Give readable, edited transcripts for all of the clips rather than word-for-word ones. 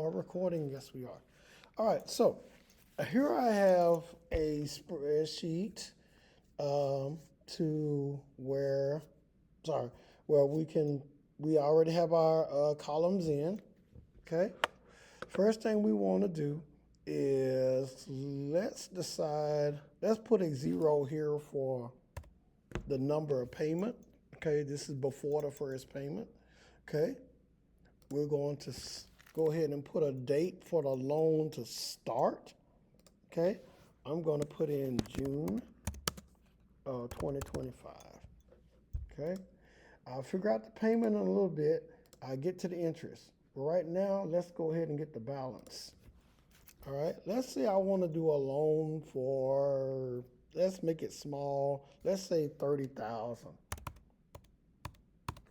are recording? Yes, we are. All right, so here I have a spreadsheet to where, sorry, where we already have our columns in, okay? First thing we want to do is let's put a 0 here for the number of payment, okay? This is before the first payment, okay? We're going to go ahead and put a date for the loan to start, okay? I'm going to put in June 2025, okay? I'll figure out the payment in a little bit. I'll get to the interest. But right now, let's go ahead and get the balance. All right, let's say I want to do a loan for, let's make it small. Let's say $30,000.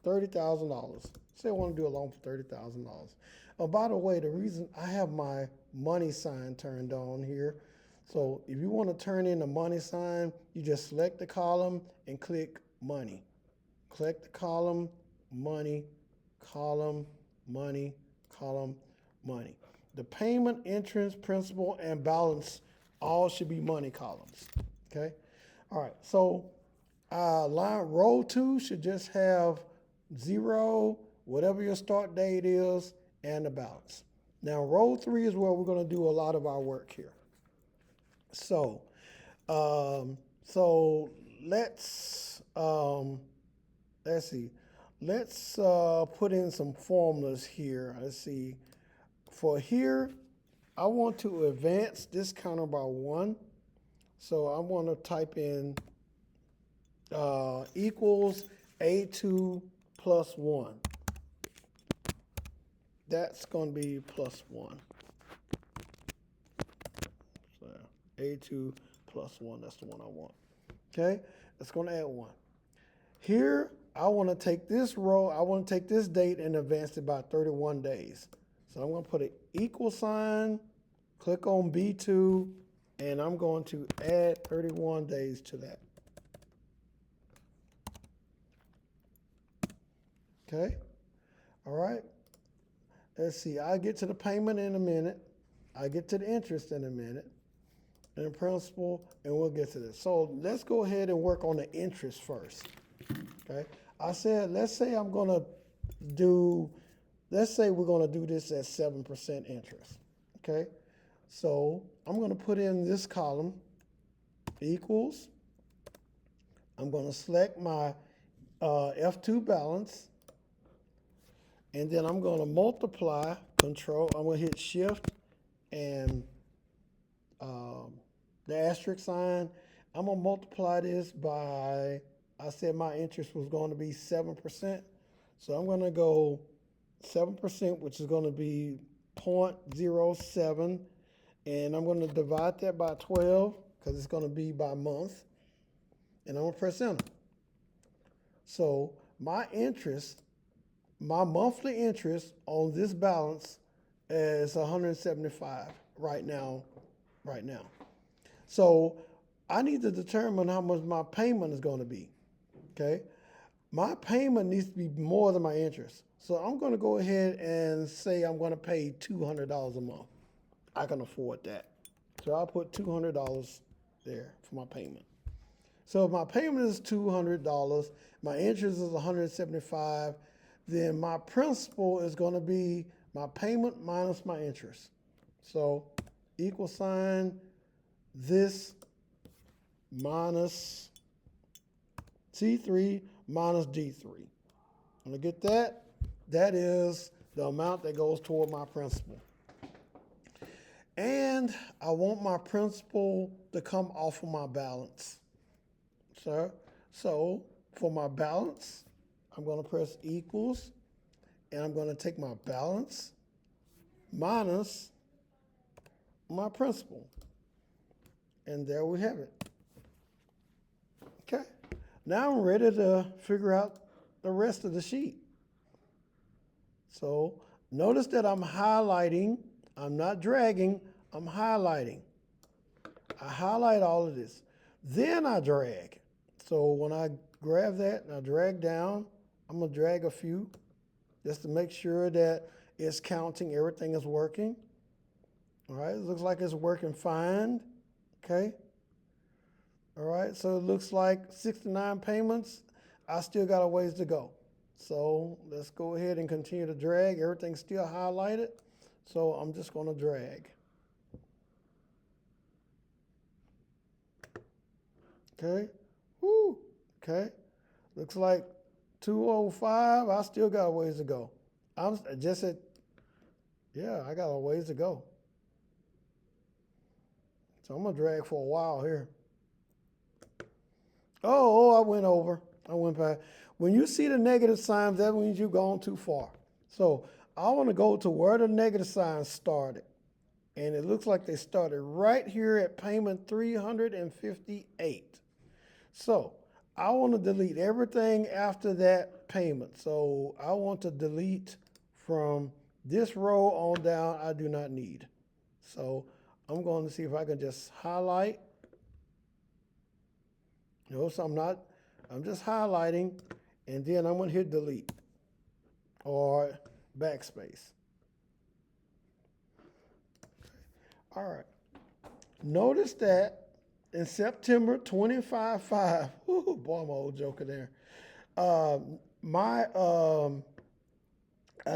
$30,000. Say I want to do a loan for $30,000. Oh, by the way, the reason I have my money sign turned on here. So if you want to turn in the money sign, you just select the column and click money. Click the column, money, column, money, column, money. The payment, interest, principal, and balance all should be money columns. Okay? All right, so row 2 should just have 0, whatever your start date is, and the balance. Now, row 3 is where we're going to do a lot of our work here. So, let's see. Let's put in some formulas here. Let's see. For here, I want to advance this counter by 1. So I want to type in equals A2 plus 1. That's going to be plus 1. So A2 plus 1, that's the one I want. Okay, it's going to add 1. Here, I want to take this row, I want to take this date and advance it by 31 days. So I'm going to put an equal sign, click on B2, and I'm going to add 31 days to that. Okay, all right. Let's see, I'll get to the payment in a minute. I'll get to the interest in a minute, and the principal, and we'll get to this. So let's go ahead and work on the interest first. Okay, I said, let's say we're going to do this at 7% interest. Okay, so I'm going to put in this column, equals. I'm going to select my F2 balance, and then I'm going to multiply, I'm going to hit shift and the asterisk sign. I'm going to multiply this by, I said my interest was going to be 7%. So I'm going to go 7%, which is going to be 0.07. And I'm going to divide that by 12 because it's going to be by month. And I'm going to press enter. So my monthly interest on this balance is 175 right now. So I need to determine how much my payment is going to be. Okay, my payment needs to be more than my interest. So I'm going to go ahead and say I'm going to pay $200 a month. I can afford that. So I'll put $200 there for my payment. So if my payment is $200, my interest is $175, then my principal is going to be my payment minus my interest. So equal sign this minus C3 minus D3. I'm going to get that. That is the amount that goes toward my principal. And I want my principal to come off of my balance. So for my balance, I'm going to press equals, and I'm going to take my balance minus my principal. And there we have it. Okay. Now I'm ready to figure out the rest of the sheet. So notice that I'm highlighting. I'm not dragging. I'm highlighting. I highlight all of this. Then I drag. So when I grab that and I drag down, I'm going to drag a few just to make sure that It's counting, everything is working. All right, it looks like it's working fine. Okay. All right, so it looks like 69 payments. I still got a ways to go. So let's go ahead and continue to drag. Everything's still highlighted. So I'm just going to drag. Okay. Woo. Okay. Looks like 205. I still got a ways to go. I'm just at, yeah, I got a ways to go. So I'm going to drag for a while here. Oh, I went over. I went back. When you see the negative signs, that means you've gone too far. So I want to go to where the negative signs started. And it looks like they started right here at payment 358. So I want to delete everything after that payment. So I want to delete from this row on down. I do not need. So I'm going to see if I can just highlight. Notice I'm just highlighting, and then I'm going to hit delete or backspace. All right. Notice that in September 25/5, boy, I'm an old joker there. I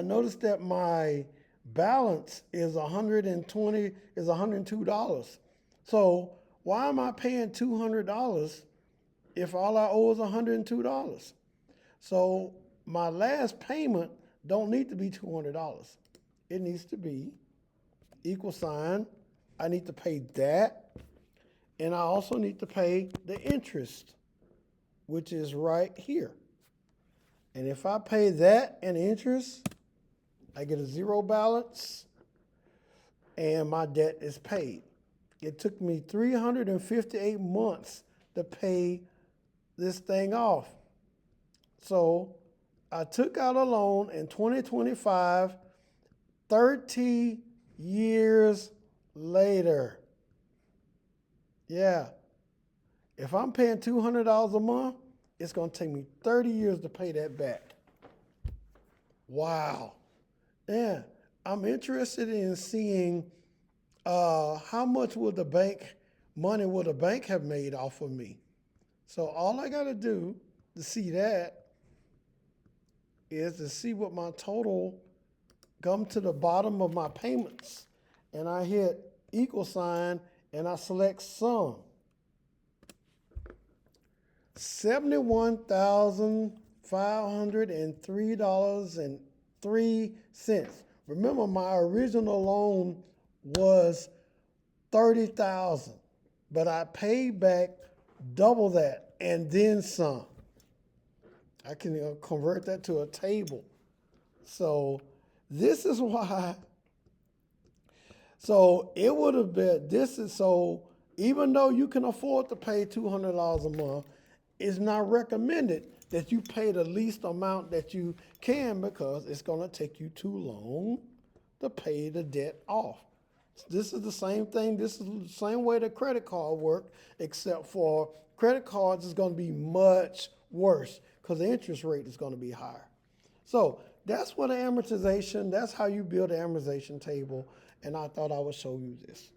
noticed that my balance is $102. So why am I paying $200 if all I owe is $102? So my last payment don't need to be $200. It needs to be equal sign. I need to pay that, and I also need to pay the interest, which is right here. And if I pay that and interest, I get a zero balance, and my debt is paid. It took me 358 months to pay this thing off. So I took out a loan in 2025, 30 years later. Yeah. If I'm paying $200 a month, it's going to take me 30 years to pay that back. Wow. Yeah. I'm interested in seeing how much will the bank have made off of me. So all I got to do to see that is to see what my total come to the bottom of my payments, and I hit equal sign and I select sum. $71,503.03. Remember, my original loan was $30,000, but I paid back double that and then some. I can convert that to a table. So this is why. So it would have been, even though you can afford to pay $200 a month, it's not recommended that you pay the least amount that you can, because it's going to take you too long to pay the debt off. This is the same thing. This is the same way the credit card works, except for credit cards is going to be much worse because the interest rate is going to be higher. So that's what an amortization, that's how you build an amortization table, and I thought I would show you this.